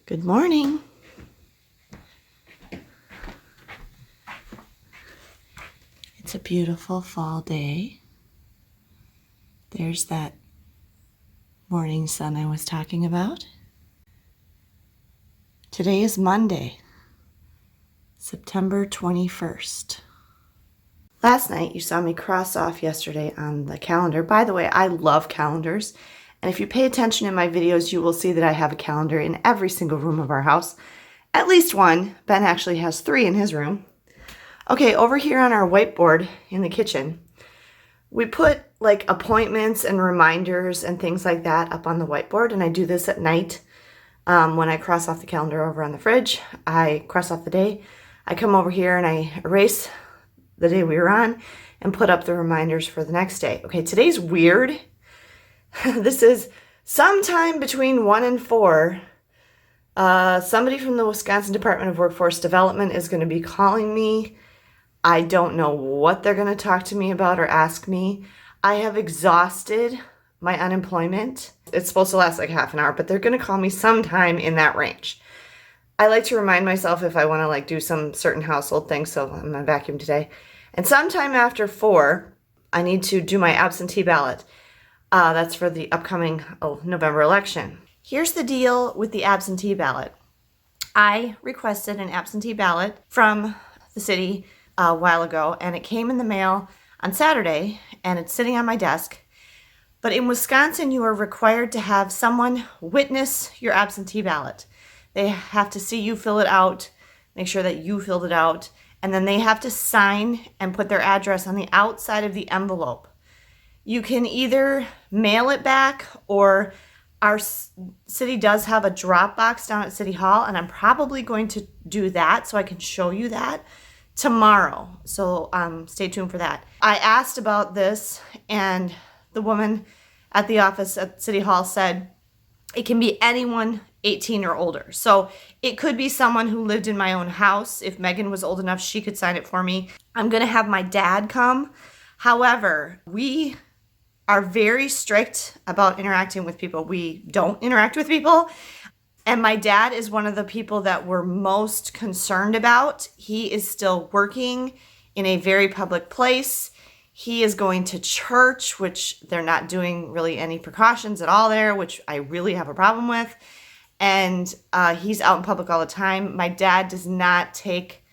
Good morning. It's a beautiful fall day. There's that morning sun I was talking about. Today is Monday, September 21st. Last night you saw me cross off yesterday on the calendar. By the way, I love calendars. And if you pay attention in my videos, you will see that I have a calendar in every single room of our house. At least one. Ben actually has 3 in his room. Okay, over here on our whiteboard in the kitchen, we put like appointments and reminders and things like that up on the whiteboard. And I do this at night when I cross off the calendar over on the fridge. I cross off the day. I come over here and I erase the day we were on and put up the reminders for the next day. Okay, today's weird. This is sometime between 1 and 4. Somebody from the Wisconsin Department of Workforce Development is going to be calling me. I don't know what they're going to talk to me about or ask me. I have exhausted my unemployment. It's supposed to last like half an hour, but they're going to call me sometime in that range. I like to remind myself if I want to like do some certain household things, so I'm going to vacuum today. And sometime after 4, I need to do my absentee ballot. That's for the upcoming November election. Here's the deal with the absentee ballot. I requested an absentee ballot from the city a while ago, and it came in the mail on Saturday, and it's sitting on my desk. But in Wisconsin, you are required to have someone witness your absentee ballot. They have to see you fill it out, make sure that you filled it out, and then they have to sign and put their address on the outside of the envelope. You can either mail it back, or our city does have a drop box down at City Hall, and I'm probably going to do that so I can show you that tomorrow. So stay tuned for that. I asked about this, and the woman at the office at City Hall said it can be anyone 18 or older. So it could be someone who lived in my own house. If Megan was old enough, she could sign it for me. I'm going to have my dad come. However, we are very strict about interacting with people. We don't interact with people. And my dad is one of the people that we're most concerned about. He is still working in a very public place. He is going to church, which they're not doing really any precautions at all there, which I really have a problem with. And he's out in public all the time. My dad does not take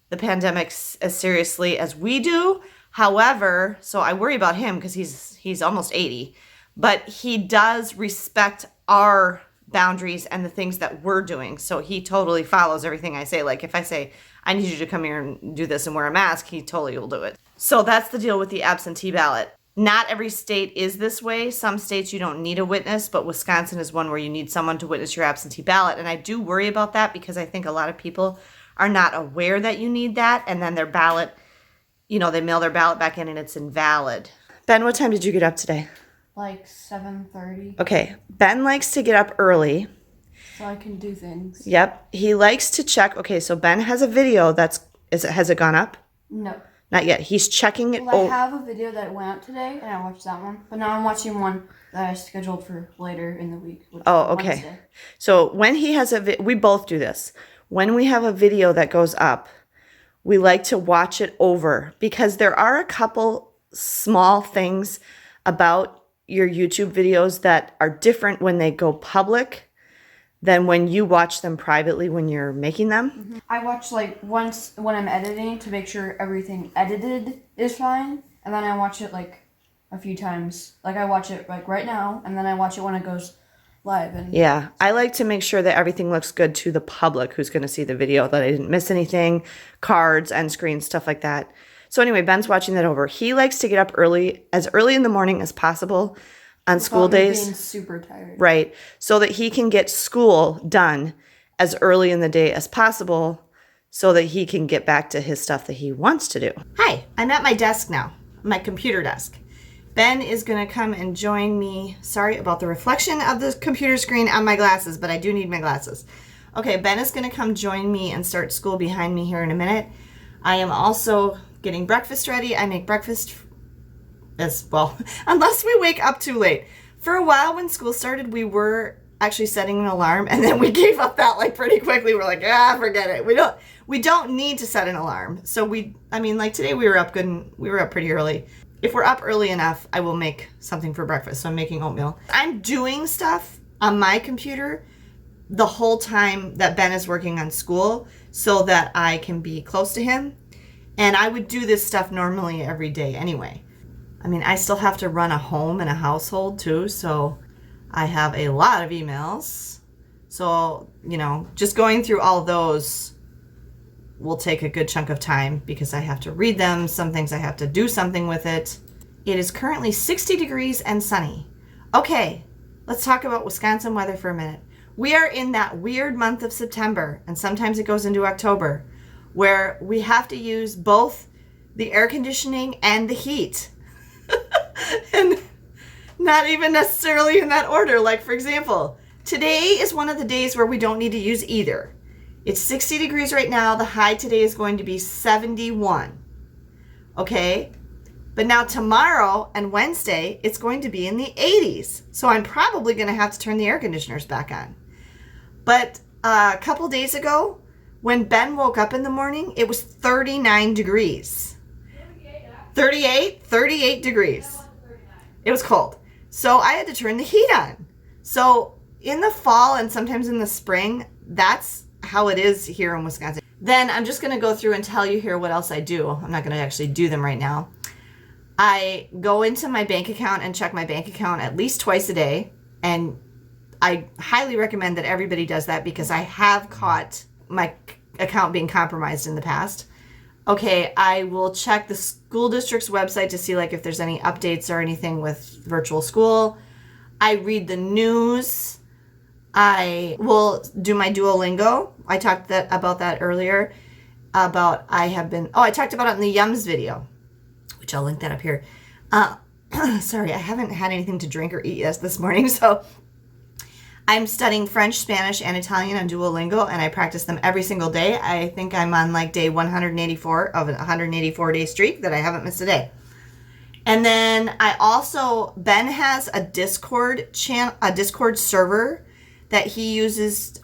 the pandemic as seriously as we do. However, so I worry about him because he's almost 80, but he does respect our boundaries and the things that we're doing. So he totally follows everything I say. Like if I say, I need you to come here and do this and wear a mask, he totally will do it. So that's the deal with the absentee ballot. Not every state is this way. Some states you don't need a witness, but Wisconsin is one where you need someone to witness your absentee ballot. And I do worry about that because I think a lot of people are not aware that you need that. And then their ballot, they mail their ballot back in and it's invalid. Ben, what time did you get up today? Like 7:30. Okay. Ben likes to get up early. So I can do things. Yep. He likes to check. Okay, so Ben has a video has it gone up? No. Not yet. He's checking it. Well, I have a video that went out today, and I watched that one. But now I'm watching one that I scheduled for later in the week. Oh, okay. Wednesday. So when he has we both do this. When we have a video that goes up, we like to watch it over because there are a couple small things about your YouTube videos that are different when they go public than when you watch them privately when you're making them. Mm-hmm. I watch like once when I'm editing to make sure everything edited is fine. And then I watch it like a few times. Like I watch it like right now, and then I watch it when it goes live. And yeah, I like to make sure that everything looks good to the public who's going to see the video, that I didn't miss anything, cards, end screens, stuff like that. So anyway, Ben's watching that over. He likes to get up as early in the morning as possible on school days. Being super tired. Right. So that he can get school done as early in the day as possible so that he can get back to his stuff that he wants to do. Hi, I'm at my desk now, my computer desk. Ben is going to come and join me. Sorry about the reflection of the computer screen on my glasses, but I do need my glasses. Okay, Ben is going to come join me and start school behind me here in a minute. I am also getting breakfast ready. I make breakfast as well, unless we wake up too late. For a while when school started, we were actually setting an alarm, and then we gave up that like pretty quickly. We're like, forget it. We don't need to set an alarm. So like today we were up pretty early. If we're up early enough, I will make something for breakfast. So I'm making oatmeal. I'm doing stuff on my computer the whole time that Ben is working on school so that I can be close to him. And I would do this stuff normally every day anyway. I mean, I still have to run a home and a household too, so I have a lot of emails. So, just going through all of those will take a good chunk of time because I have to read them. Some things I have to do something with it. It is currently 60 degrees and sunny. Okay, let's talk about Wisconsin weather for a minute. We are in that weird month of September, and sometimes it goes into October, where we have to use both the air conditioning and the heat. And not even necessarily in that order. Like, for example, today is one of the days where we don't need to use either. It's 60 degrees right now. The high today is going to be 71. Okay? But now tomorrow and Wednesday, it's going to be in the 80s. So I'm probably going to have to turn the air conditioners back on. But a couple days ago, when Ben woke up in the morning, it was 39 degrees. 38 degrees. It was cold. So I had to turn the heat on. So in the fall and sometimes in the spring, that's how it is here in Wisconsin. Then I'm just going to go through and tell you here what else I do. I'm not going to actually do them right now. I go into my bank account and check my bank account at least twice a day. And I highly recommend that everybody does that because I have caught my account being compromised in the past. Okay, I will check the school district's website to see like if there's any updates or anything with virtual school. I read the news. I will do my Duolingo. I talked about that earlier. I talked about it in the Yums video, which I'll link that up here. Sorry, I haven't had anything to drink or eat this morning, so I'm studying French, Spanish, and Italian on Duolingo, and I practice them every single day. I think I'm on like day 184 of a 184-day streak that I haven't missed a day. And then Ben has a Discord channel, a Discord server that he uses.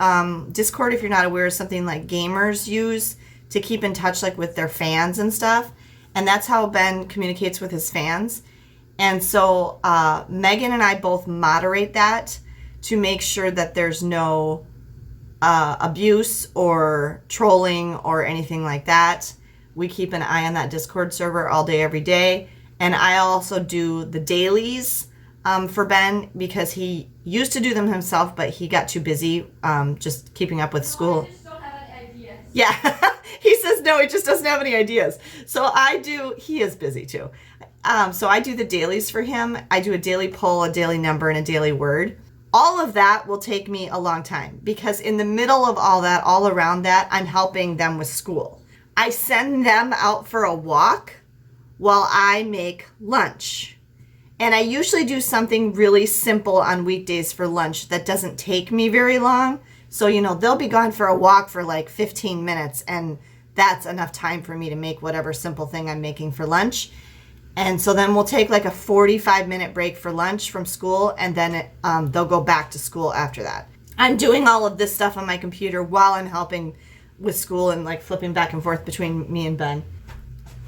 Discord, if you're not aware, is something like gamers use to keep in touch like with their fans and stuff. And that's how Ben communicates with his fans. And so Megan and I both moderate that to make sure that there's no abuse or trolling or anything like that. We keep an eye on that Discord server all day, every day. And I also do the dailies for Ben because he used to do them himself, but he got too busy just keeping up with school. I just don't have any ideas. Yeah, he says no, he just doesn't have any ideas. So he is busy too. So I do the dailies for him. I do a daily poll, a daily number, and a daily word. All of that will take me a long time because in the middle of all that, all around that, I'm helping them with school. I send them out for a walk while I make lunch. And I usually do something really simple on weekdays for lunch that doesn't take me very long. So, they'll be gone for a walk for like 15 minutes and that's enough time for me to make whatever simple thing I'm making for lunch. And so then we'll take like a 45-minute break for lunch from school, and then they'll go back to school after that. I'm doing all of this stuff on my computer while I'm helping with school and like flipping back and forth between me and Ben.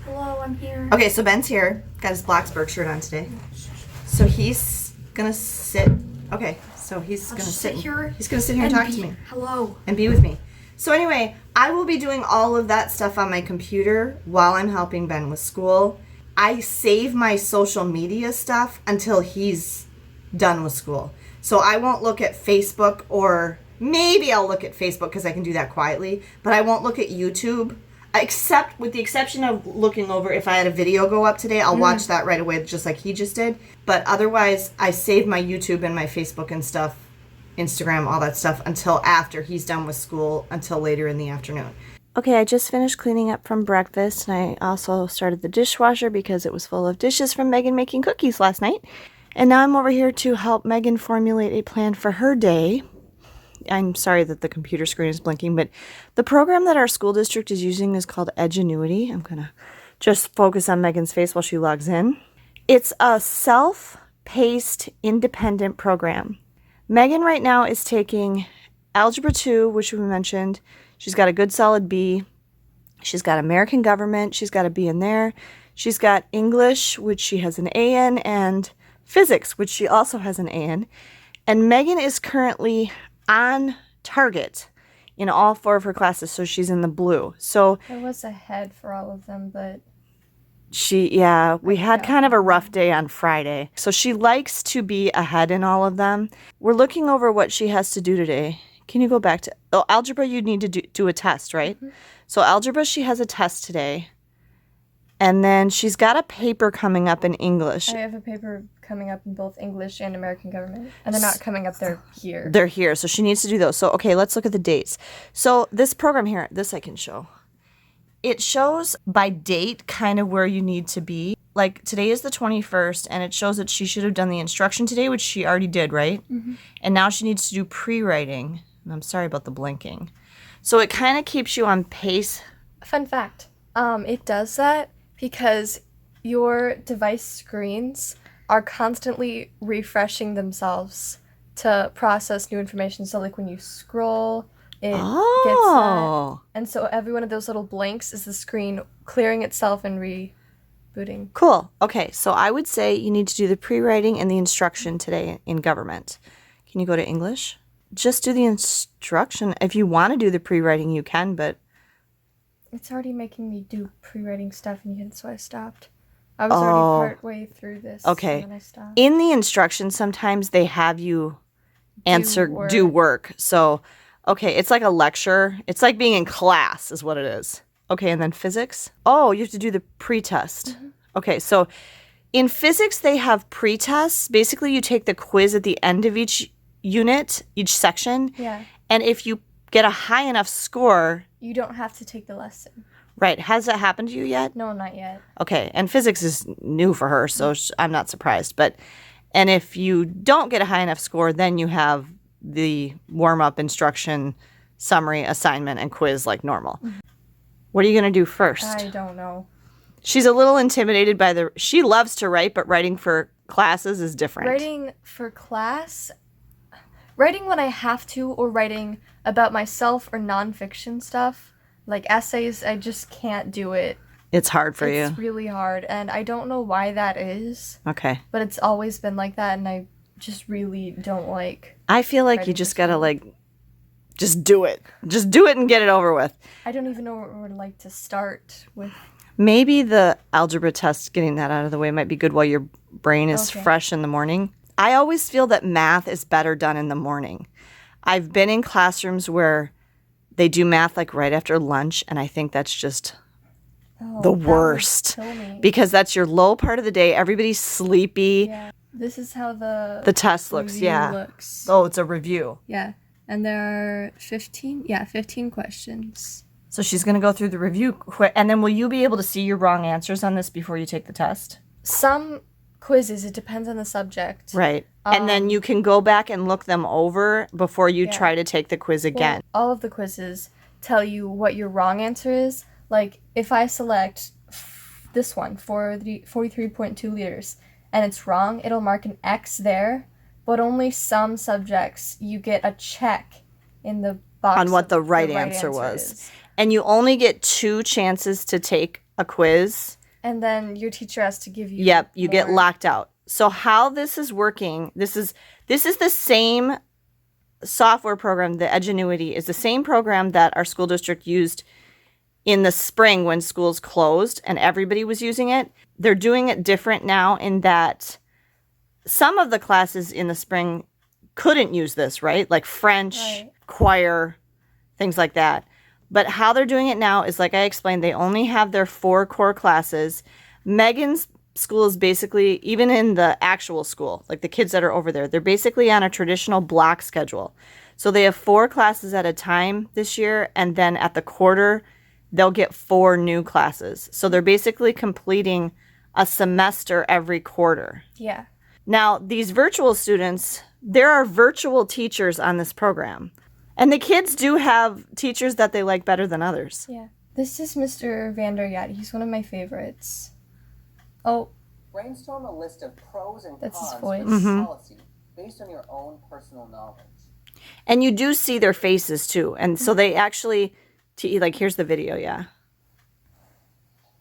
Hello, I'm here. Okay, so Ben's here. Got his Blacksburg shirt on today. So he's going to sit. Okay, so he's going to sit here. He's going to sit here and talk to me. Hello. And be with me. So anyway, I will be doing all of that stuff on my computer while I'm helping Ben with school. I save my social media stuff until he's done with school. So I won't look at Facebook, or maybe I'll look at Facebook because I can do that quietly, but I won't look at YouTube, except with the exception of looking over if I had a video go up today, I'll watch that right away just like he just did. But otherwise, I save my YouTube and my Facebook and stuff, Instagram, all that stuff until after he's done with school, until later in the afternoon. Okay, I just finished cleaning up from breakfast, and I also started the dishwasher because it was full of dishes from Megan making cookies last night. And now I'm over here to help Megan formulate a plan for her day. I'm sorry that the computer screen is blinking, but the program that our school district is using is called Edgenuity. I'm going to just focus on Megan's face while she logs in. It's a self-paced, independent program Megan right now is taking Algebra 2, which we mentioned. She's got a good solid B. She's got American Government. She's got a B in there. She's got English, which she has an A in, and Physics, which she also has an A in. And Megan is currently on target in all 4 of her classes, so she's in the blue. So I was ahead for all of them, but we had kind of a rough day on Friday. So she likes to be ahead in all of them. We're looking over what she has to do today. Can you go back to, algebra, you need to do a test, right? Mm-hmm. So algebra, she has a test today. And then she's got a paper coming up in English. I have a paper coming up in both English and American Government. And they're not coming up, they're here. They're here, so she needs to do those. So, okay, let's look at the dates. So this program here, this I can show. It shows by date kind of where you need to be. Like today is the 21st, and it shows that she should have done the instruction today, which she already did, right? Mm-hmm. And now she needs to do pre-writing. And I'm sorry about the blinking. So it kind of keeps you on pace. Fun fact, it does that because your device screens are constantly refreshing themselves to process new information. So like when you scroll, it gets that. And so every one of those little blanks is the screen clearing itself and rebooting. Cool. Okay, so I would say you need to do the pre-writing and the instruction today in government. Can you go to English? Just do the instruction. If you want to do the pre-writing, you can, but it's already making me do pre-writing stuff again, so I stopped. I was already part way through this. Okay. And then I stopped. In the instructions, sometimes they have you do work. So, okay, it's like a lecture. It's like being in class is what it is. Okay, and then physics. Oh, you have to do the pre-test. Mm-hmm. Okay, so in physics, they have pre-tests. Basically, you take the quiz at the end of each unit, each section. Yeah. And if you get a high enough score, you don't have to take the lesson. Right. Has that happened to you yet? No, not yet. Okay. And physics is new for her, so I'm not surprised. And if you don't get a high enough score, then you have the warm-up instruction, summary, assignment, and quiz like normal. Mm-hmm. What are you going to do first? I don't know. She's a little intimidated by she loves to write, but writing for classes is different. Writing for class, writing when I have to, or writing about myself or nonfiction stuff, like essays, I just can't do it. It's hard for you. It's really hard, and I don't know why that is. Okay. But it's always been like that, and I just really don't like. I feel like you just gotta just do it. Just do it and get it over with. I don't even know where to start with. Maybe the algebra test, getting that out of the way, might be good while your brain is fresh in the morning. I always feel that math is better done in the morning. I've been in classrooms where they do math like right after lunch, and I think that's just the worst. Because that's your low part of the day. Everybody's sleepy. Yeah. This is how the test looks, looks. Oh, it's a review. Yeah. And there are 15 questions. So she's going to go through the review and then will you be able to see your wrong answers on this before you take the test? Some quizzes, it depends on the subject. Right. And then you can go back and look them over before you try to take the quiz again. Well, all of the quizzes tell you what your wrong answer is. Like, if I select this one, for the 43.2 liters, and it's wrong, it'll mark an X there, but only some subjects you get a check in the box on what the right answer was. And you only get 2 chances to take a quiz. And then your teacher has to give you you get locked out. So how this is working, this is the same software program, the Edgenuity is the same program that our school district used in the spring when schools closed and everybody was using it. They're doing it different now in that some of the classes in the spring couldn't use this, right? Like French, choir, things like that. But how they're doing it now is, like I explained, they only have their 4 core classes. Megan's school is basically, even in the actual school, like the kids that are over there, they're basically on a traditional block schedule. So they have 4 classes at a time this year, and then at the quarter, they'll get 4 new classes. So they're basically completing a semester every quarter. Yeah. Now, these virtual students, there are virtual teachers on this program. And the kids do have teachers that they like better than others. Yeah. This is Mr. Vanderyacht. He's one of my favorites. Oh. Brainstorm a list of pros and That's cons his voice. for this policy based on your own personal knowledge. And you do see their faces too. And so they actually, like, here's the video, yeah.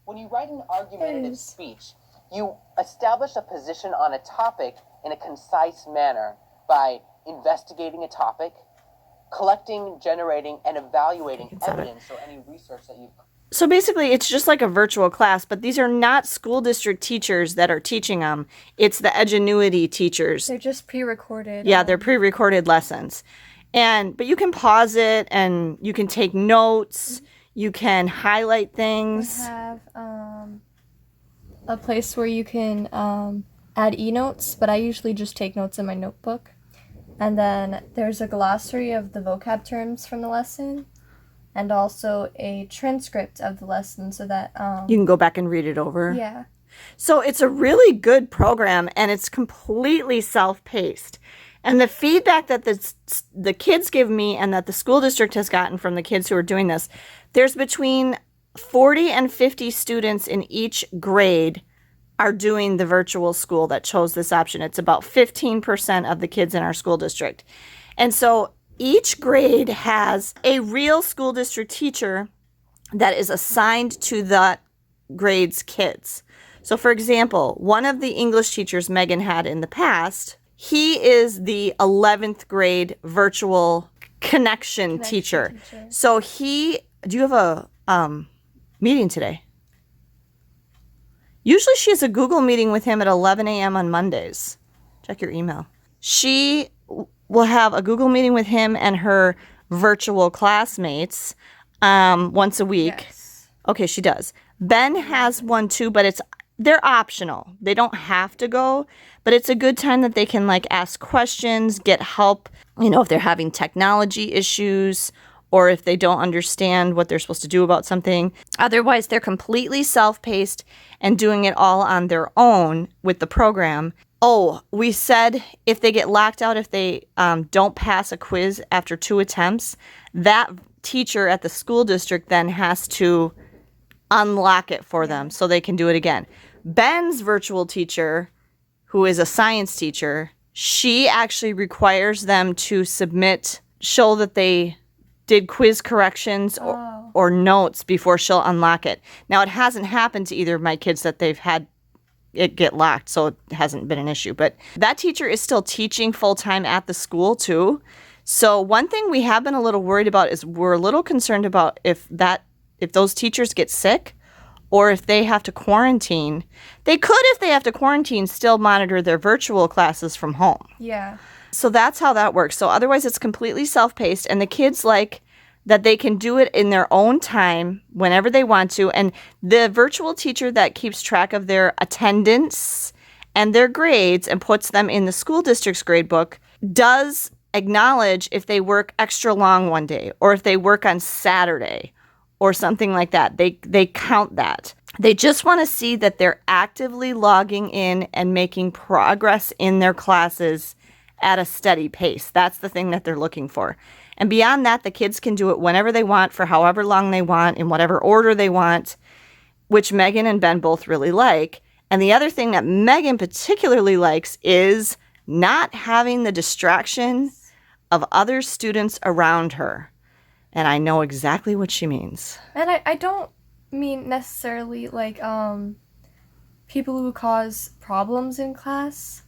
When you write an argumentative speech, you establish a position on a topic in a concise manner by investigating a topic, collecting, generating, and evaluating evidence or any research that you've. So basically, it's just like a virtual class, but these are not school district teachers that are teaching them. It's the Edgenuity teachers. They're just pre-recorded. Yeah, they're pre-recorded lessons. But you can pause it and you can take notes. You can highlight things. We have a place where you can add e-notes, but I usually just take notes in my notebook. And then there's a glossary of the vocab terms from the lesson, and also a transcript of the lesson so that you can go back and read it over. Yeah. So it's a really good program, and it's completely self-paced. And the feedback that the kids give me and that the school district has gotten from the kids who are doing this, there's between 40 and 50 students in each grade are doing the virtual school that chose this option. It's about 15% of the kids in our school district. And so each grade has a real school district teacher that is assigned to that grade's kids. So for example, one of the English teachers Megan had in the past, he is the 11th grade virtual connection teacher. So do you have a meeting today? Usually she has a Google meeting with him at 11 a.m. on Mondays. Check your email. She will have a Google meeting with him and her virtual classmates once a week. Yes. Okay, she does. Ben has one too, but they're optional. They don't have to go, but it's a good time that they can like ask questions, get help, if they're having technology issues or if they don't understand what they're supposed to do about something. Otherwise, they're completely self-paced and doing it all on their own with the program. Oh, we said if they get locked out, if they don't pass a quiz after 2 attempts, that teacher at the school district then has to unlock it for them so they can do it again. Ben's virtual teacher, who is a science teacher, she actually requires them to show that they did quiz corrections or notes before she'll unlock it. Now, it hasn't happened to either of my kids that they've had it get locked, so it hasn't been an issue. But that teacher is still teaching full-time at the school, too. So one thing we have been a little worried about is we're a little concerned about if those teachers get sick or if they have to quarantine. They could, if they have to quarantine, still monitor their virtual classes from home. Yeah. So that's how that works. So otherwise, it's completely self-paced, and the kids like that they can do it in their own time whenever they want to. And the virtual teacher that keeps track of their attendance and their grades and puts them in the school district's grade book does acknowledge if they work extra long one day or if they work on Saturday or something like that. They count that. They just want to see that they're actively logging in and making progress in their classes at a steady pace. That's the thing that they're looking for. And beyond that, the kids can do it whenever they want, for however long they want, in whatever order they want, which Megan and Ben both really like. And the other thing that Megan particularly likes is not having the distraction of other students around her. And I know exactly what she means. And I don't mean necessarily like people who cause problems in class.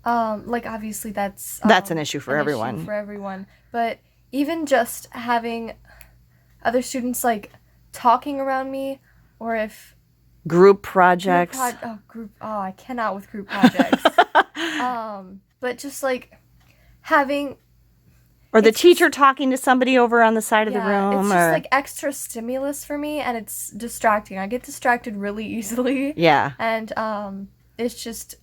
Like obviously that's an issue for everyone. But even just having other students like talking around me, or if group projects. I cannot with group projects. But just like having. Or the teacher talking to somebody over on the side of the room. It's just like extra stimulus for me, and it's distracting. I get distracted really easily. Yeah. And it's just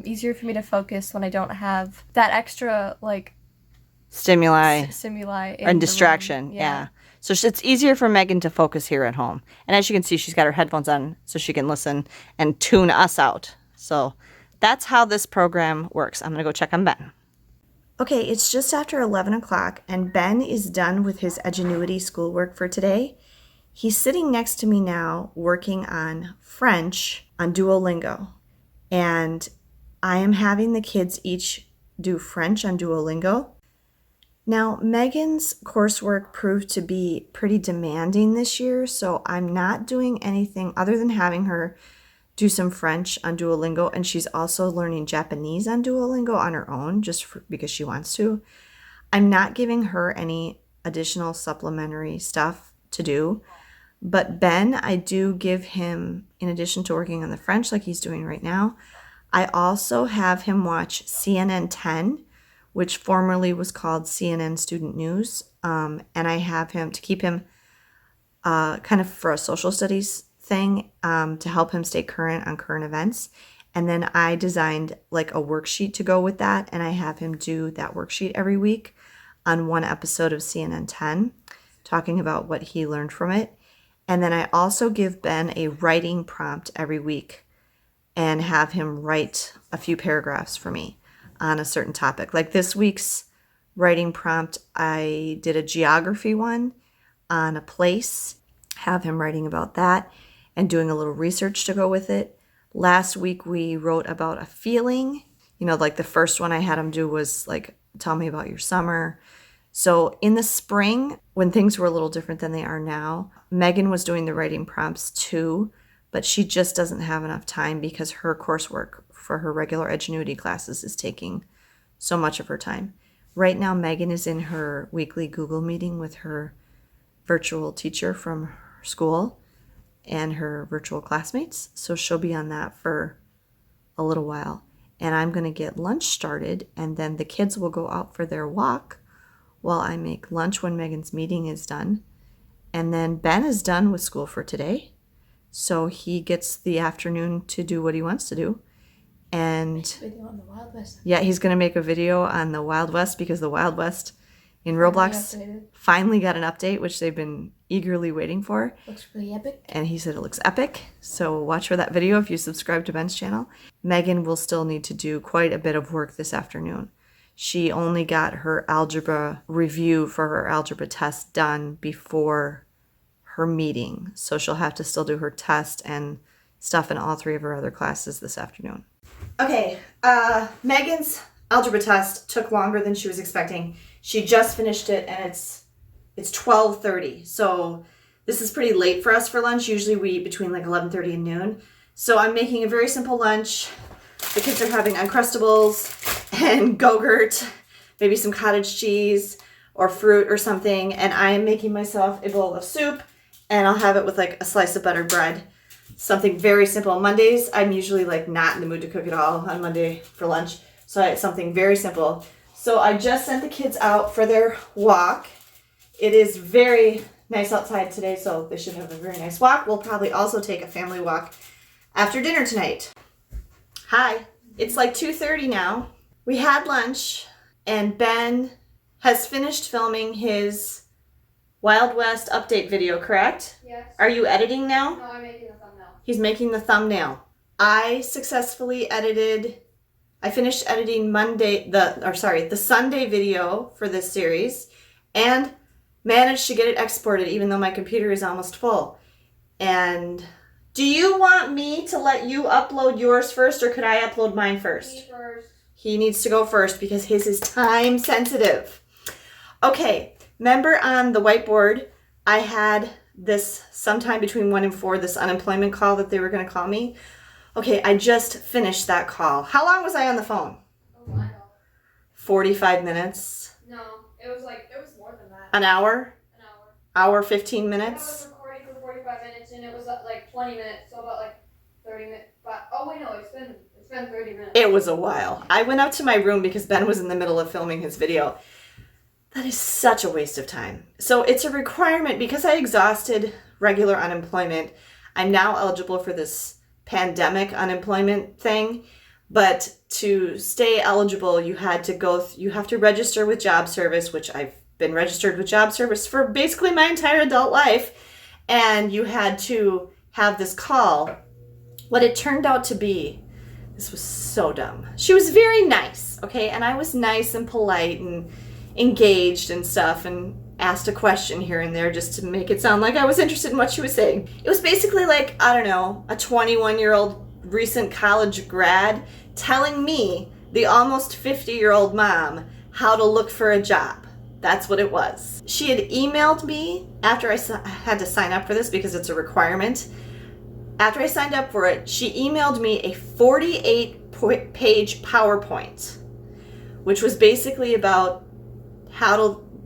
easier for me to focus when I don't have that extra like stimuli and distraction. Yeah. So it's easier for Megan to focus here at home. And as you can see, she's got her headphones on so she can listen and tune us out. So that's how this program works. I'm going to go check on Ben. Okay, it's just after 11 o'clock, and Ben is done with his Edgenuity schoolwork for today. He's sitting next to me now working on French on Duolingo. And I am having the kids each do French on Duolingo. Now, Megan's coursework proved to be pretty demanding this year, so I'm not doing anything other than having her do some French on Duolingo, and she's also learning Japanese on Duolingo on her own, because she wants to. I'm not giving her any additional supplementary stuff to do, but Ben, I do give him, in addition to working on the French like he's doing right now, I also have him watch CNN 10, which formerly was called CNN Student News, and I have him to keep him kind of for a social studies thing, to help him stay current on current events. And then I designed like a worksheet to go with that, and I have him do that worksheet every week on one episode of CNN 10, talking about what he learned from it. And then I also give Ben a writing prompt every week and have him write a few paragraphs for me on a certain topic. Like this week's writing prompt, I did a geography one on a place, have him writing about that and doing a little research to go with it. Last week we wrote about a feeling. Like the first one I had him do was like, tell me about your summer. So in the spring, when things were a little different than they are now, Megan was doing the writing prompts too, but she just doesn't have enough time because her coursework for her regular Edgenuity classes is taking so much of her time. Right now, Megan is in her weekly Google meeting with her virtual teacher from her school and her virtual classmates. So she'll be on that for a little while. And I'm going to get lunch started, and then the kids will go out for their walk while I make lunch when Megan's meeting is done. And then Ben is done with school for today. So he gets the afternoon to do what he wants to do. And Video on the Wild West. yeah, he's going to make a video on the Wild West because the Wild West in Roblox finally got an update, which they've been eagerly waiting for. Looks really epic. And he said it looks epic. So watch for that video if you subscribe to Ben's channel. Megan will still need to do quite a bit of work this afternoon. She only got her algebra review for her algebra test done before her meeting. So she'll have to still do her test and stuff in all three of her other classes this afternoon. Okay, Megan's algebra test took longer than she was expecting. She just finished it, and it's 12:30. So this is pretty late for us for lunch. Usually we eat between like 11:30 and noon. So I'm making a very simple lunch. The kids are having Uncrustables and Go-Gurt, maybe some cottage cheese or fruit or something. And I'm making myself a bowl of soup, and I'll have it with like a slice of buttered bread. Something very simple. Mondays, I'm usually like not in the mood to cook at all on Monday for lunch. So it's something very simple. So I just sent the kids out for their walk. It is very nice outside today, so they should have a very nice walk. We'll probably also take a family walk after dinner tonight. Hi, it's like 2:30 now. We had lunch, and Ben has finished filming his Wild West update video, correct? Yes. Are you editing now? No, I'm making the thumbnail. He's making the thumbnail. I finished editing the Sunday video for this series, and managed to get it exported even though my computer is almost full. And do you want me to let you upload yours first, or could I upload mine first? Me first. He needs to go first because his is time sensitive. Okay, remember on the whiteboard, I had this sometime between 1 and 4, this unemployment call that they were going to call me. Okay, I just finished that call. How long was I on the phone? Oh, I know. 45 minutes? No, it was more than that. An hour? An hour. Hour, 15 I minutes? was recording for 45 minutes, and it was like 20 minutes, so about like 30 minutes. But oh wait, no, it's been 30 minutes. It was a while. I went up to my room because Ben was in the middle of filming his video. That is such a waste of time. So it's a requirement because I exhausted regular unemployment. I'm now eligible for this pandemic unemployment thing. But to stay eligible, you have to register with Job Service, which I've been registered with Job Service for basically my entire adult life. And you had to have this call. What it turned out to be, this was so dumb. She was very nice, okay? And I was nice and polite and engaged and stuff, and asked a question here and there just to make it sound like I was interested in what she was saying. It was basically like, I don't know, a 21-year-old recent college grad telling me the almost 50-year-old mom how to look for a job. That's what it was. She had emailed me after I had to sign up for this because it's a requirement. After I signed up for it, she emailed me a 48-page PowerPoint, which was basically about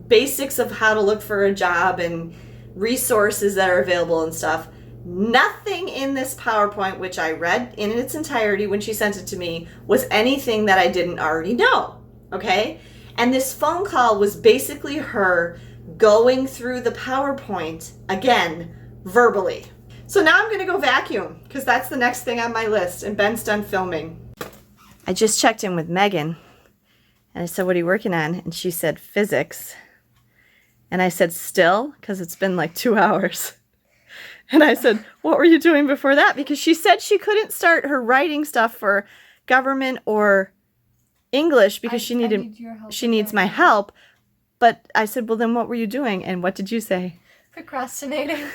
basics of how to look for a job and resources that are available and stuff. Nothing in this PowerPoint, which I read in its entirety when she sent it to me, was anything that I didn't already know, okay? And this phone call was basically her going through the PowerPoint, again, verbally. So now I'm gonna go vacuum, because that's the next thing on my list, and Ben's done filming. I just checked in with Megan, and I said, what are you working on? And she said, physics. And I said, still? Because it's been like 2 hours. And I said, what were you doing before that? Because she said she couldn't start her writing stuff for government or English because she needs my help. But I said, well, then what were you doing? And what did you say? Procrastinating.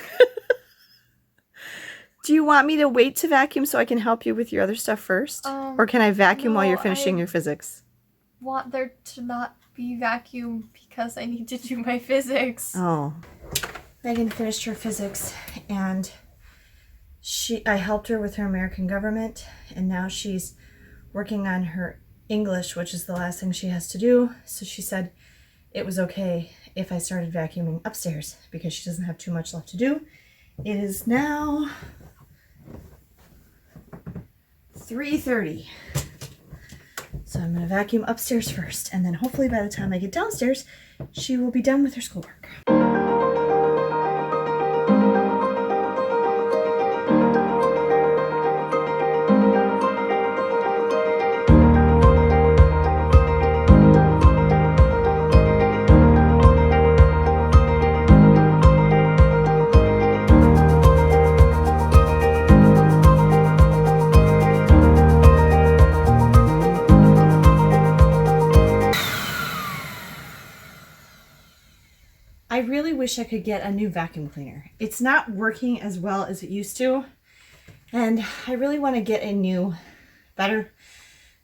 Do you want me to wait to vacuum so I can help you with your other stuff first? Or can I vacuum while you're finishing your physics? Want there to not be vacuum because I need to do my physics. Oh. Megan finished her physics, and I helped her with her American government, and now she's working on her English, which is the last thing she has to do. So she said it was okay if I started vacuuming upstairs because she doesn't have too much left to do. It is now 3:30. So I'm going to vacuum upstairs first, and then hopefully by the time I get downstairs, she will be done with her schoolwork. I really wish I could get a new vacuum cleaner. It's not working as well as it used to, and I really want to get a new, better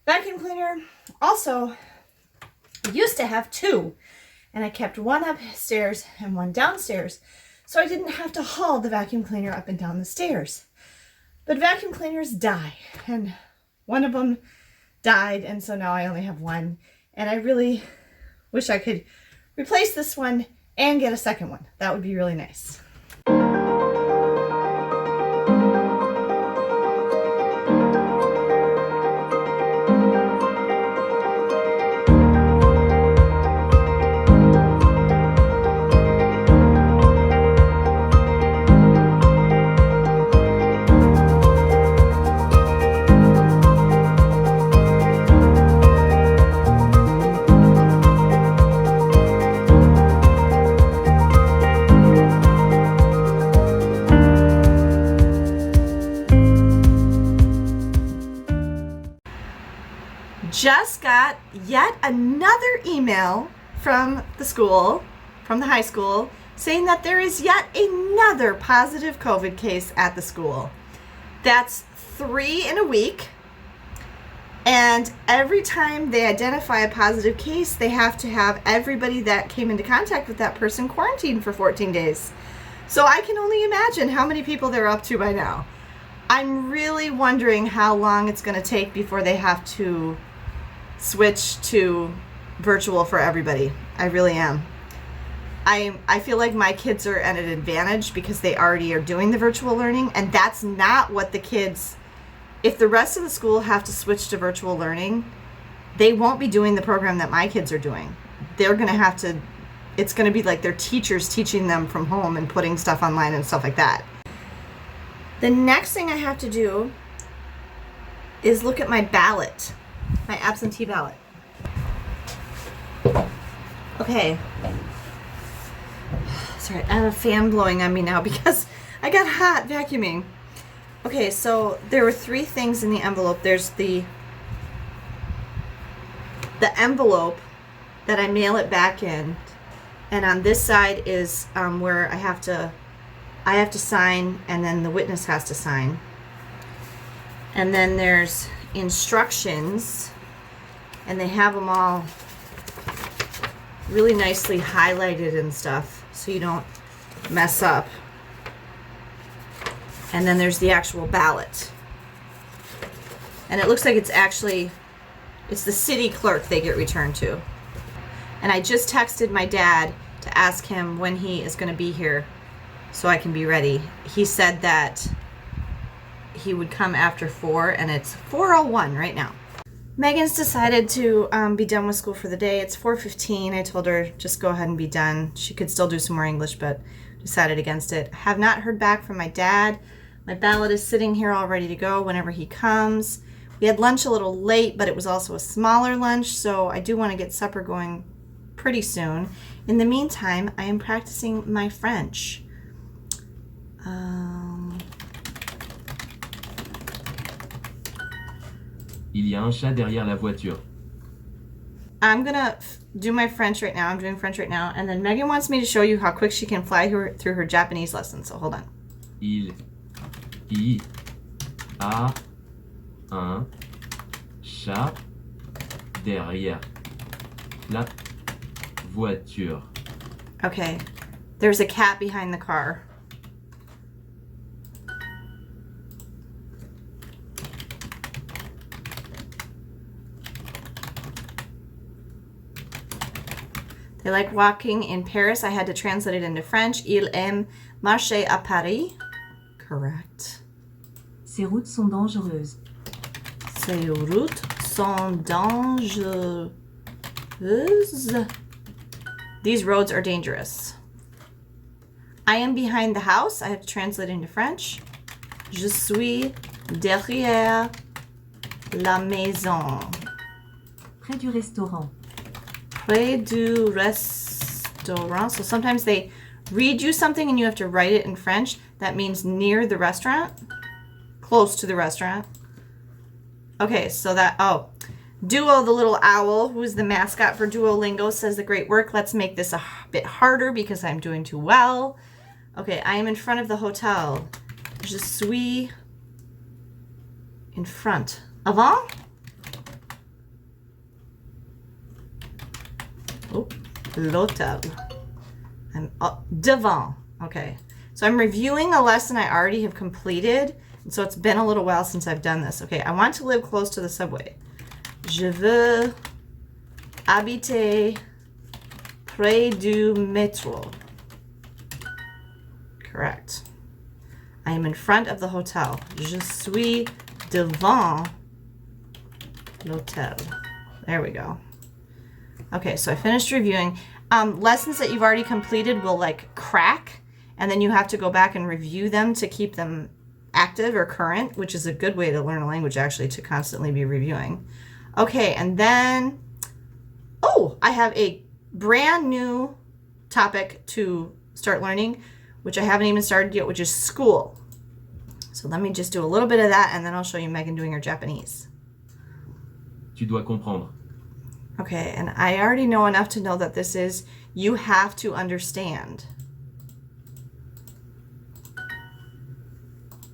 vacuum cleaner. Also, I used to have two, and I kept one upstairs and one downstairs, so I didn't have to haul the vacuum cleaner up and down the stairs. But vacuum cleaners die, and one of them died, and so now I only have one, and I really wish I could replace this one and get a second one. That would be really nice. Just got yet another email from the school, from the high school, saying that there is yet another positive COVID case at the school. That's 3 in a week. And every time they identify a positive case, they have to have everybody that came into contact with that person quarantined for 14 days. So I can only imagine how many people they're up to by now. I'm really wondering how long it's going to take before they have to switch to virtual for everybody. I really am. I feel like my kids are at an advantage because they already are doing the virtual learning, and that's not what the kids, if the rest of the school have to switch to virtual learning, they won't be doing the program that my kids are doing. They're going to have to, it's going to be like their teachers teaching them from home and putting stuff online and stuff like that. The next thing I have to do is look at my ballot. My absentee ballot. Okay. Sorry, I have a fan blowing on me now because I got hot vacuuming. Okay, so there were 3 things in the envelope. There's the envelope that I mail it back in, and on this side is where I have to sign, and then the witness has to sign. And then there's instructions And they have them all really nicely highlighted and stuff so you don't mess up. And then there's the actual ballot. And it looks like it's the city clerk they get returned to. And I just texted my dad to ask him when he is going to be here so I can be ready. He said that he would come after 4, and it's 4:01 right now. Megan's decided to be done with school for the day. It's 4:15. I told her just go ahead and be done. She could still do some more English, but decided against it. I have not heard back from my dad. My ballot is sitting here all ready to go whenever he comes. We had lunch a little late, but it was also a smaller lunch, so I do want to get supper going pretty soon. In the meantime, I am practicing my French. Il y a un chat derrière la voiture. I'm gonna do my French right now. I'm doing French right now, and then Megan wants me to show you how quick she can fly through her Japanese lesson, so hold on. Il y a un chat derrière la voiture. Okay, there's a cat behind the car. They like walking in Paris. I had to translate it into French. Il aime marcher à Paris. Correct. Ces routes sont dangereuses. Ces routes sont dangereuses. These roads are dangerous. I am behind the house. I have to translate into French. Je suis derrière la maison. Près du restaurant. Près du restaurant. So sometimes they read you something and you have to write it in French. That means near the restaurant. Close to the restaurant. Okay, so Duo, the little owl, who is the mascot for Duolingo, says the great work. Let's make this a bit harder because I'm doing too well. Okay, I am in front of the hotel. Je suis in front. Avant? Oh, l'hôtel. I'm devant. Okay, so I'm reviewing a lesson I already have completed. And so it's been a little while since I've done this. Okay, I want to live close to the subway. Je veux habiter près du métro. Correct. I am in front of the hotel. Je suis devant l'hôtel. There we go. Okay, so I finished reviewing. Lessons that you've already completed will like crack, and then you have to go back and review them to keep them active or current, which is a good way to learn a language, actually, to constantly be reviewing. Okay, and then, I have a brand new topic to start learning, which I haven't even started yet, which is school. So let me just do a little bit of that, and then I'll show you Megan doing her Japanese. Tu dois comprendre. Okay, and I already know enough to know that this is, you have to understand.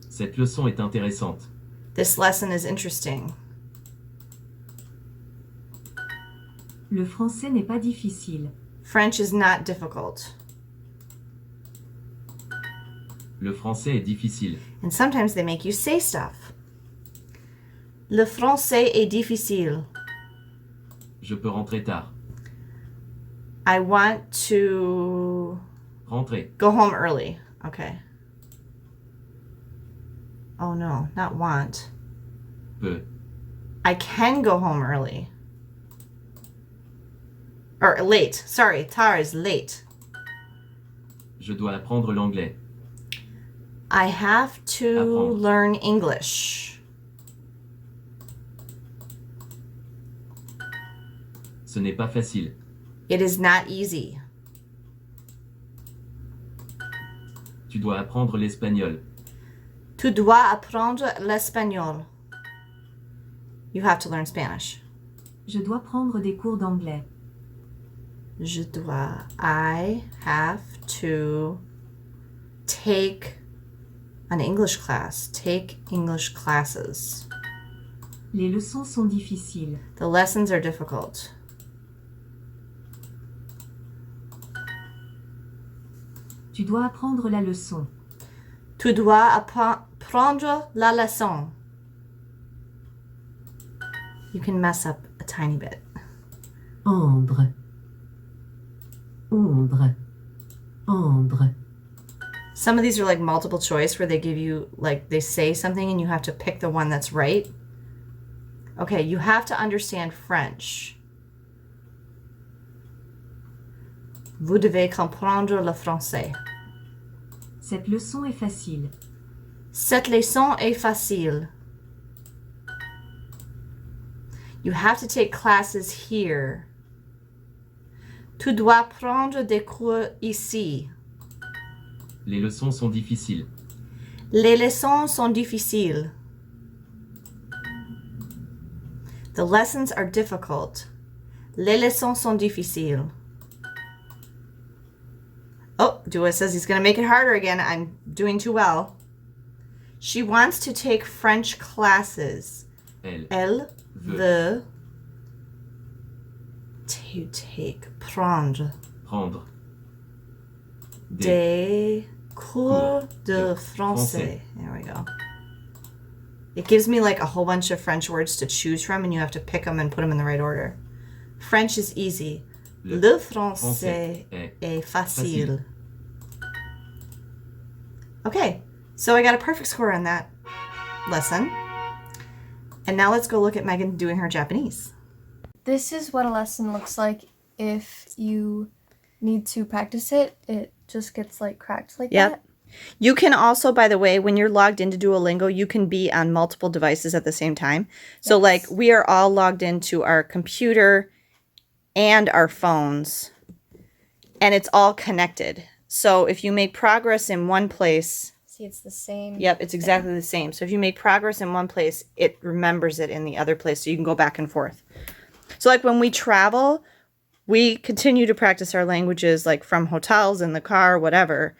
Cette leçon est intéressante. This lesson is interesting. Le français n'est pas difficile. French is not difficult. Le français est difficile. And sometimes they make you say stuff. Le français est difficile. Je peux rentrer tard. I want to Rentrer. go home early. Okay. Oh no, not want. Peux. I can go home early. Or late. Sorry, tard is late. Je dois apprendre l'anglais. I have to Apprendre. learn English. Ce n'est pas facile. It is not easy. Tu dois apprendre l'espagnol. Tu dois apprendre l'espagnol. You have to learn Spanish. Je dois prendre des cours d'anglais. I have to take an English class. Take English classes. Les leçons sont difficiles. The lessons are difficult. Tu dois apprendre la leçon. Tu dois apprendre la leçon. You can mess up a tiny bit. Endre. Ombre. Ambre. Some of these are like multiple choice where they give you, like, they say something and you have to pick the one that's right. Okay, you have to understand French. Vous devez comprendre le français. Cette leçon est facile. Cette leçon est facile. You have to take classes here. Tu dois prendre des cours ici. Les leçons sont difficiles. Les leçons sont difficiles. The lessons are difficult. Les leçons sont difficiles. Oh, Dua says he's going to make it harder again. I'm doing too well. She wants to take French classes. Elle veut to take, prendre des cours de français. There we go. It gives me like a whole bunch of French words to choose from, and you have to pick them and put them in the right order. French is easy. Le français est facile. Okay, so I got a perfect score on that lesson. And now let's go look at Megan doing her Japanese. This is what a lesson looks like if you need to practice it. It just gets like cracked like that. You can also, by the way, when you're logged into Duolingo, you can be on multiple devices at the same time. So like we are all logged into our computer and our phones, and it's all connected. So if you make progress in one place, see, it's the same. Yep, it's exactly the same. So if you make progress in one place, it remembers it in the other place, so you can go back and forth. So like when we travel, we continue to practice our languages like from hotels, in the car, whatever.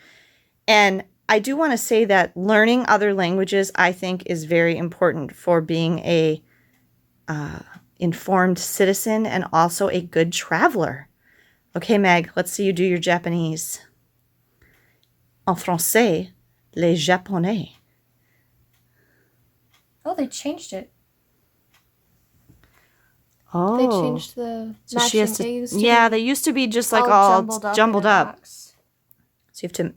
And I do want to say that learning other languages, I think, is very important for being a informed citizen and also a good traveler. Okay, Meg, let's see you do your Japanese. En français, les Japonais. Oh, they changed it. Oh. They changed the So she has to, they used to yeah, be they used to be just like all jumbled in a up. box. So you have to.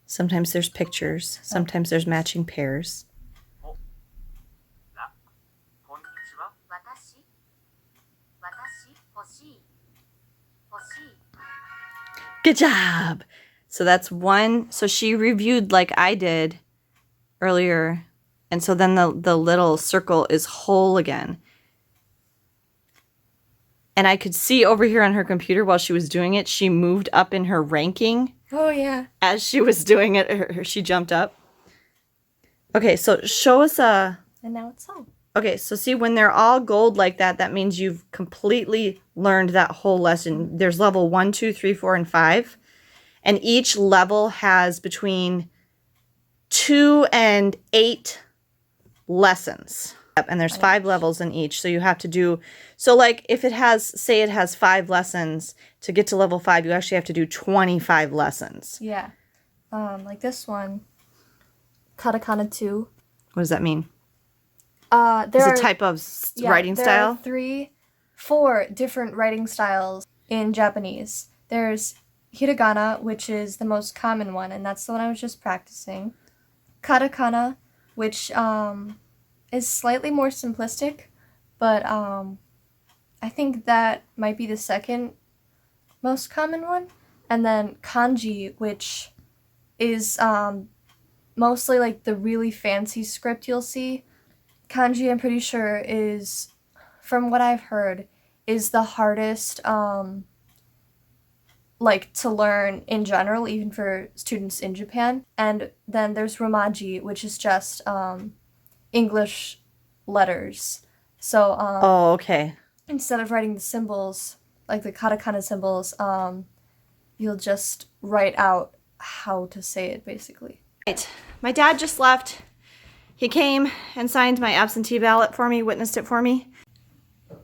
Sometimes there's pictures. Sometimes there's matching pairs. Good job. So that's one. So she reviewed like I did earlier. And so then the little circle is whole again. And I could see over here on her computer while she was doing it, she moved up in her ranking. Oh, yeah. As she was doing it, she jumped up. Okay, so show us a... And now it's all. Okay, so see, when they're all gold like that, that means you've completely learned that whole lesson. There's level 1, 2, 3, 4, and 5. And each level has between 2 and 8 lessons. And there's 5 levels in each, so you have to do... So, like, if it has... Say it has 5 lessons, to get to level 5, you actually have to do 25 lessons. Yeah. Like this one. Katakana 2. What does that mean? There Is are a type of writing style? There are 4 different writing styles in Japanese. There's hiragana, which is the most common one, and that's the one I was just practicing. Katakana, which is slightly more simplistic, but I think that might be the second most common one. And then kanji, which is mostly like the really fancy script you'll see. Kanji, I'm pretty sure, is, from what I've heard, is the hardest like to learn in general, even for students in Japan. And then there's romaji, which is just English letters. So Oh, okay. instead of writing the symbols like the katakana symbols, you'll just write out how to say it, basically. Right. My dad just left. He came and signed my absentee ballot for me, witnessed it for me.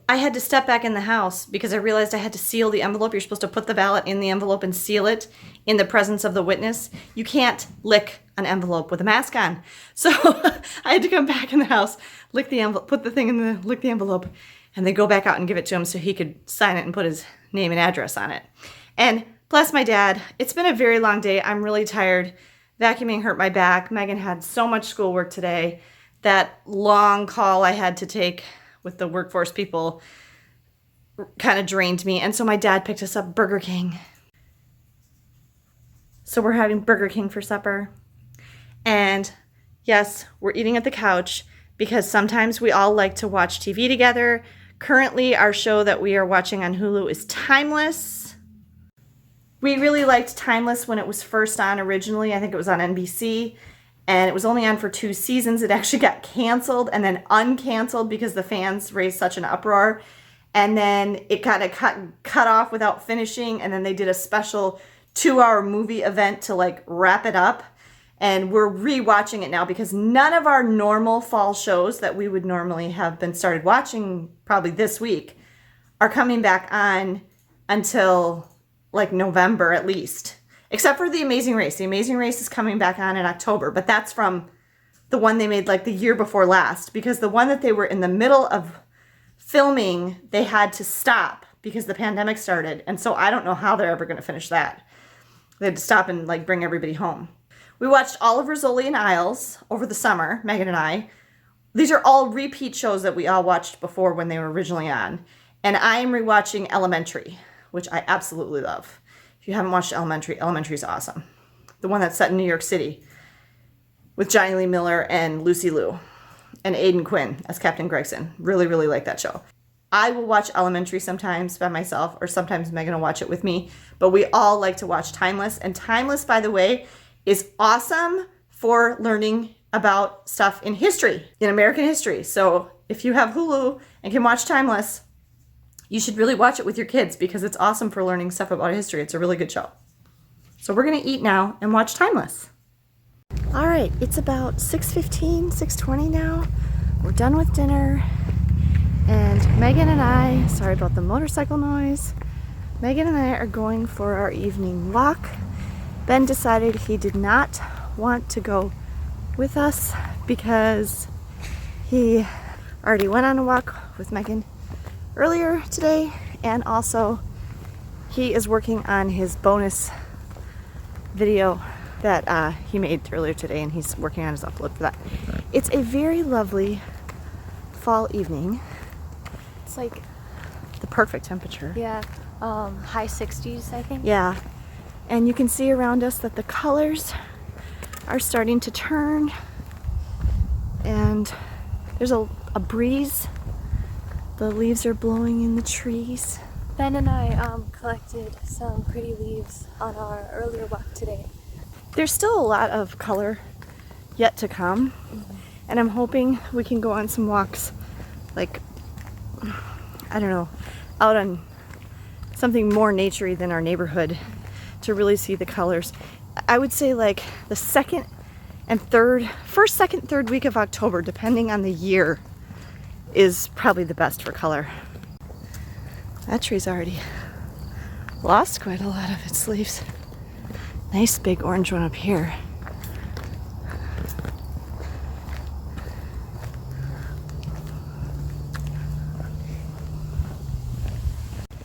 I had to step back in the house because I realized I had to seal the envelope. You're supposed to put the ballot in the envelope and seal it in the presence of the witness. You can't lick an envelope with a mask on. So I had to come back in the house, lick the envelope, put the thing in the, lick the envelope, and then go back out and give it to him so he could sign it and put his name and address on it. And bless my dad, it's been a very long day. I'm really tired. Vacuuming hurt my back. Megan had so much schoolwork today. That long call I had to take with the workforce people kind of drained me. And so my dad picked us up Burger King. So we're having Burger King for supper. And yes, we're eating at the couch because sometimes we all like to watch TV together. Currently, our show that we are watching on Hulu is Timeless. We really liked Timeless when it was first on originally. I think it was on NBC. And it was only on for 2 seasons. It actually got canceled and then uncanceled because the fans raised such an uproar. And then it got cut off without finishing. And then they did a special 2-hour movie event to like wrap it up. And we're rewatching it now because none of our normal fall shows that we would normally have been started watching probably this week are coming back on until like November at least. Except for The Amazing Race. The Amazing Race is coming back on in October, but that's from the one they made like the year before last, because the one that they were in the middle of filming, they had to stop because the pandemic started. And so I don't know how they're ever going to finish that. They had to stop and like bring everybody home. We watched all of Rizzoli and Isles over the summer, Megan and I. These are all repeat shows that we all watched before when they were originally on. And I am rewatching Elementary, which I absolutely love. If you haven't watched Elementary, Elementary is awesome. The one that's set in New York City with Johnny Lee Miller and Lucy Liu and Aidan Quinn as Captain Gregson. Really, really like that show. I will watch Elementary sometimes by myself, or sometimes Megan will watch it with me, but we all like to watch Timeless. And Timeless, by the way, is awesome for learning about stuff in history, in American history. So if you have Hulu and can watch Timeless, you should really watch it with your kids because it's awesome for learning stuff about history. It's a really good show. So we're going to eat now and watch Timeless. All right, it's about 6:15, 6:20 now. We're done with dinner. And Megan and I, sorry about the motorcycle noise. Megan and I are going for our evening walk. Ben decided he did not want to go with us because he already went on a walk with Megan earlier today, and also he is working on his bonus video that he made earlier today, and he's working on his upload for that. It's a very lovely fall evening. It's like, The perfect temperature. yeah, high 60s, I think. Yeah, and you can see around us that the colors are starting to turn, and there's a breeze. The leaves are blowing in the trees. Ben and I collected some pretty leaves on our earlier walk today. There's still a lot of color yet to come, and I'm hoping we can go on some walks, like, I don't know, out on something more naturey than our neighborhood to really see the colors. I would say like the first, second, third week of October, depending on the year, is probably the best for color. That tree's already lost quite a lot of its leaves. Nice big orange one up here.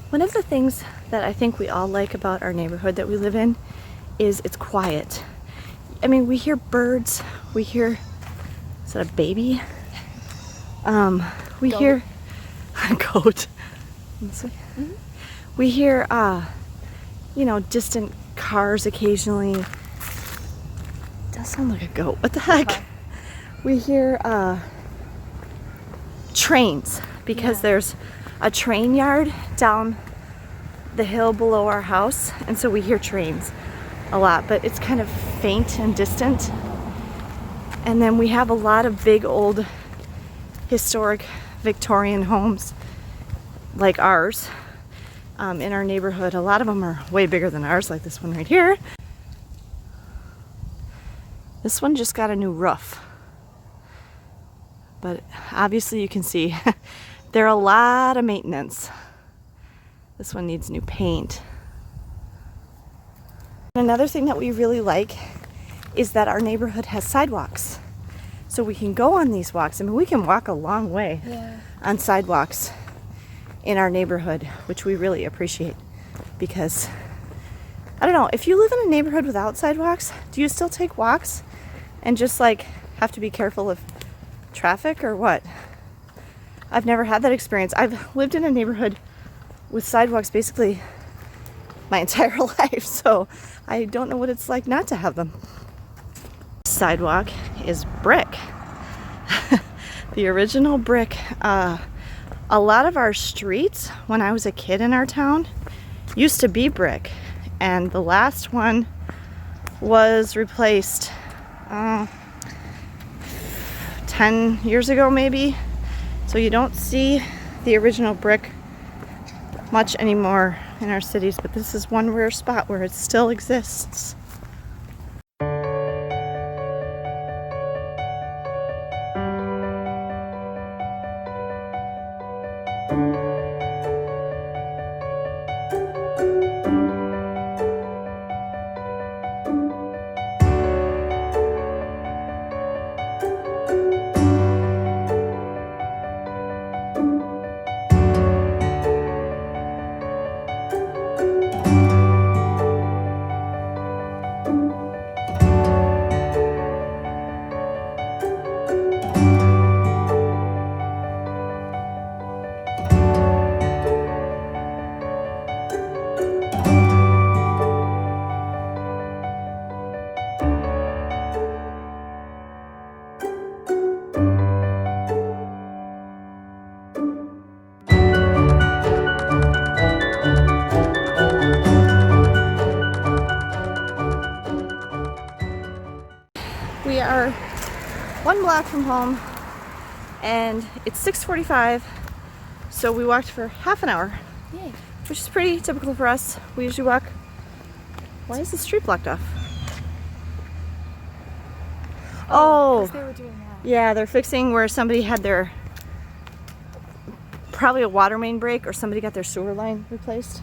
One of the things that I think we all like about our neighborhood that we live in is it's quiet. I mean, we hear birds, we hear, is that a baby? We hear a goat. We hear, distant cars occasionally. It does sound like a goat. What the heck? We hear trains because there's a train yard down the hill below our house, and so we hear trains a lot, but it's kind of faint and distant. And then we have a lot of big old historic Victorian homes like ours in our neighborhood. A lot of them are way bigger than ours, like this one right here. This one just got a new roof. But obviously you can see there are a lot of maintenance. This one needs new paint. Another thing that we really like is that our neighborhood has sidewalks. So we can go on these walks. I mean, we can walk a long way on sidewalks in our neighborhood, which we really appreciate because, I don't know, if you live in a neighborhood without sidewalks, do you still take walks and just like have to be careful of traffic or what? I've never had that experience. I've lived in a neighborhood with sidewalks basically my entire life, so I don't know what it's like not to have them. Sidewalk is brick. The original brick. A lot of our streets when I was a kid in our town used to be brick, and the last one was replaced 10 years ago maybe. So you don't see the original brick much anymore in our cities, but this is one rare spot where it still exists. We are 1 block from home and it's 6:45, so we walked for half an hour. Yay. Which is pretty typical for us. We usually walk. Why is the street blocked off? Oh, They were doing that. yeah, they're fixing where somebody had their, probably a water main break, or somebody got their sewer line replaced.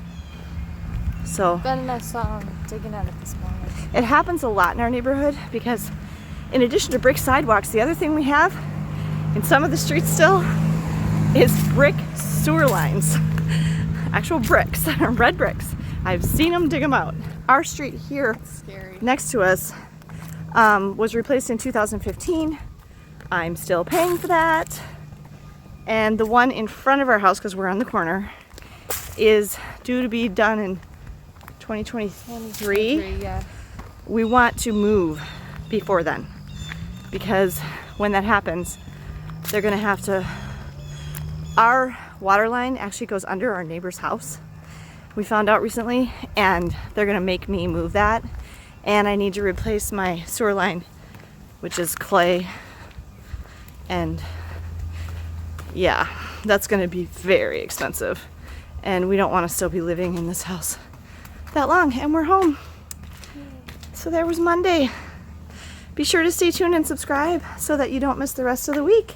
So Ben and I saw him digging at it this morning. it happens a lot in our neighborhood because in addition to brick sidewalks, the other thing we have in some of the streets still is brick sewer lines. Actual bricks, red bricks. I've seen them dig them out. Our street here Scary. next to us was replaced in 2015. I'm still paying for that. And the one in front of our house, because we're on the corner, is due to be done in 2023. Yeah. We want to move before then, because when that happens, they're gonna have to, our water line actually goes under our neighbor's house. We found out recently, and they're gonna make me move that, and I need to replace my sewer line, which is clay, and yeah, that's gonna be very expensive, and we don't want to still be living in this house that long, and we're home. So there was Monday. Be sure to stay tuned and subscribe so that you don't miss the rest of the week.